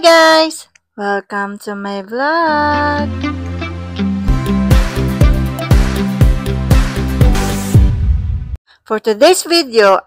guys! Welcome to my vlog! For today's video,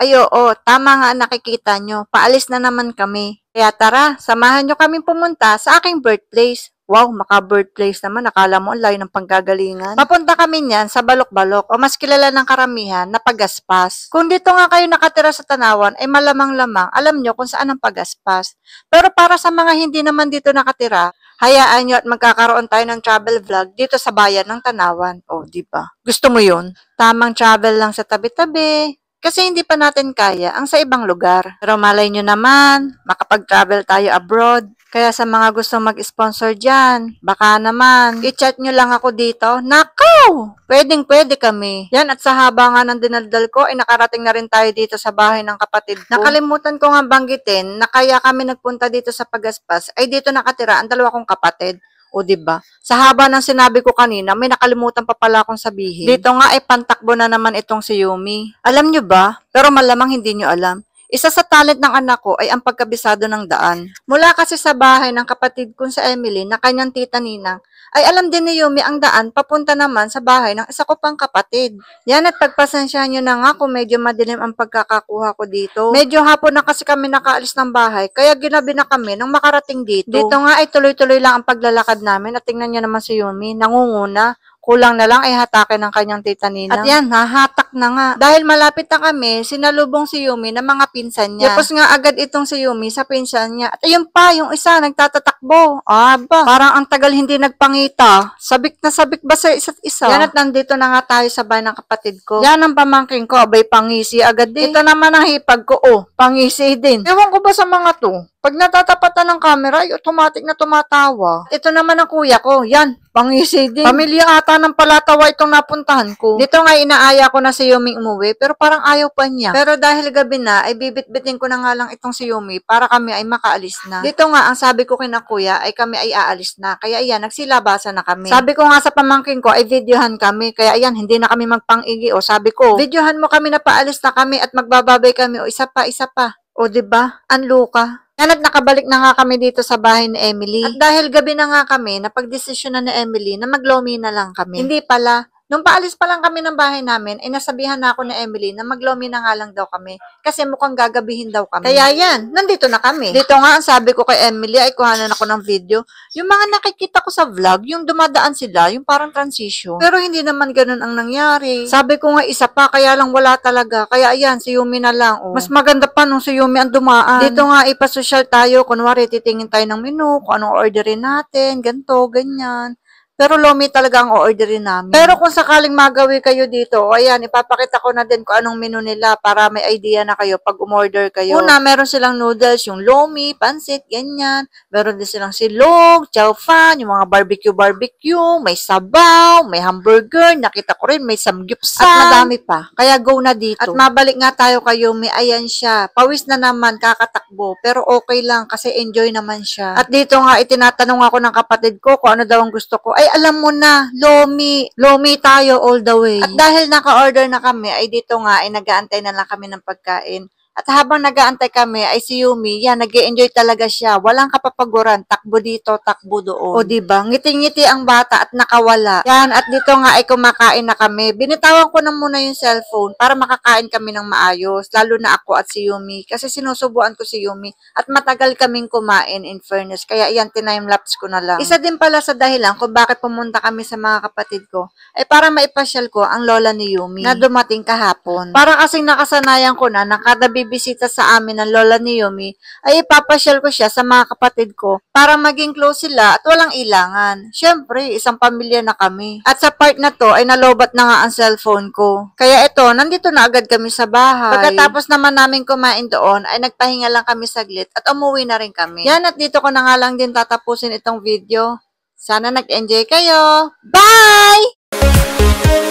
tama nga nakikita nyo, paalis na naman kami. Kaya tara, samahan nyo kami pumunta sa aking birthplace. Wow, maka-birthplace naman, nakala mo ang layo ng panggagalingan. Papunta kami niyan sa Balok-Balok o mas kilala ng karamihan na Pagaspas. Kung dito nga kayo nakatira sa Tanawan, ay malamang-lamang alam nyo kung saan ang Pagaspas. Pero para sa mga hindi naman dito nakatira, hayaan nyo at magkakaroon tayo ng travel vlog dito sa bayan ng Tanawan. O, diba? Gusto mo yun? Tamang travel lang sa tabi-tabi. Kasi hindi pa natin kaya ang sa ibang lugar. Pero malay nyo naman, makapag-travel tayo abroad. Kaya sa mga gusto mag-sponsor dyan, baka naman, i-chat nyo lang ako dito. Nakaw! Pwedeng-pwede kami. Yan, at sa haba nga ng dinaldal ko, ay nakarating na rin tayo dito sa bahay ng kapatid ko. Nakalimutan ko nga banggitin na kaya kami nagpunta dito sa Pagaspas, ay dito nakatira ang dalawa kong kapatid. O diba? Sa haba ng sinabi ko kanina, may nakalimutan pa pala akong sabihin. Dito nga ay pantakbo na naman itong si Yumi. Alam nyo ba? Pero malamang hindi nyo alam. Isa sa talent ng anak ko ay ang pagkabisado ng daan. Mula kasi sa bahay ng kapatid ko sa Emily na kanyang tita Ninang, ay alam din ni Yumi ang daan papunta naman sa bahay ng isa ko pang kapatid. Yan, at pagpasensyahan nyo na nga kung medyo madilim ang pagkakakuha ko dito. Medyo hapon na kasi kami nakaalis ng bahay, kaya ginabi na kami nang makarating dito. Dito nga ay tuloy-tuloy lang ang paglalakad namin at tingnan nyo naman si Yumi, nangunguna. Kulang na lang ay hatakin ng kanyang tita Ninang. At yan, hahatak na nga. Dahil malapit na kami, sinalubong si Yumi ng mga pinsan niya. Tapos nga agad itong si Yumi sa pinsan niya. At ayun pa, yung isa, nagtatatakbo. Aba, parang ang tagal hindi nagpangita. Sabik na sabik ba sa isa't isa? Yan, at nandito na nga tayo sa bahay ng kapatid ko. Yan ang pamangking ko, abay pangisi agad din. Ito naman ang hipag ko, pangisi din. Ewan ko ba sa mga to? Pag natatapatan ng camera, ay automatic na tumatawa. Ito naman ang kuya ko. Yan, pangisi din. Pamilya ata ng palatawa itong napuntahan ko. Dito nga inaaya ko na si Yumi umuwi, pero parang ayaw pa niya. Pero dahil gabi na, ay bibit-bitin ko na nga lang itong si Yumi para kami ay makaalis na. Dito nga, ang sabi ko kina kuya ay kami ay aalis na. Kaya ayan, nagsilabasa na kami. Sabi ko nga sa pamangkin ko ay videohan kami. Kaya ayan, hindi na kami magpang-igi. O sabi ko, videohan mo kami na paalis na kami at magbababay kami. O isa pa, isa pa. O diba? Anlo ka. Yan, at nakabalik na nga kami dito sa bahay ni Emily. At dahil gabi na nga kami, napagdesisyon na ni Emily na maglomi na lang kami. Hindi pala. Nung paalis pa lang kami ng bahay namin, ay nasabihan na ako ni Emily na maglomi na nga lang daw kami. Kasi mukhang gagabihin daw kami. Kaya yan, nandito na kami. Dito nga, ang sabi ko kay Emily, ay kuhanan ako ng video. Yung mga nakikita ko sa vlog, yung dumadaan sila, yung parang transition. Pero hindi naman ganun ang nangyari. Sabi ko nga isa pa, kaya lang wala talaga. Kaya ayan, si Yumi na lang. Mas maganda pa nung si Yumi ang dumaan. Dito nga, ipasosyal tayo. Kunwari, titingin tayo ng menu, kung anong orderin natin, ganto, ganyan. Pero lomi talaga ang orderin namin. Pero kung sakaling magawi kayo dito, ayan, ipapakita ko na din kung anong menu nila para may idea na kayo pag umorder kayo. Una, meron silang noodles, yung lomi, pansit, ganyan. Meron din silang silog, chow fan, yung mga barbecue, may sabaw, may hamburger, nakita ko rin, may samgyupsal. At madami pa. Kaya go na dito. At mabalik nga tayo kayo, may ayan siya. Pawis na naman, kakatakbo. Pero okay lang kasi enjoy naman siya. At dito nga, itinatanong ako ng kapatid ko kung ano daw ang gusto ko. Ay, alam mo na, lomi. Lomi tayo all the way. At dahil naka-order na kami, ay dito nga, ay nag-aantay na lang kami ng pagkain. At habang nag-aantay kami, ay si Yumi, yan, nag-e-enjoy talaga siya. Walang kapapaguran, takbo dito, takbo doon. O diba, ngiti-ngiti ang bata at nakawala. Yan, at dito nga ay kumakain na kami. Binitawan ko na muna yung cellphone para makakain kami ng maayos. Lalo na ako at si Yumi. Kasi sinusubuan ko si Yumi. At matagal kaming kumain, in fairness. Kaya yan, time-lapse ko na lang. Isa din pala sa dahilan kung bakit pumunta kami sa mga kapatid ko, ay para maipasyal ko ang lola ni Yumi na dumating kahapon. Para kasing nakasanayan ko na kada bisita sa amin ng lola ni Yumi, ay ipapasyal ko siya sa mga kapatid ko para maging close sila at walang ilangan. Siyempre, isang pamilya na kami. At sa part na to, ay nalobat na nga ang cellphone ko. Kaya ito, nandito na agad kami sa bahay. Pagkatapos naman namin kumain doon, ay nagpahinga lang kami saglit at umuwi na rin kami. Yan, at dito ko na nga lang din tatapusin itong video. Sana nag-enjoy kayo. Bye!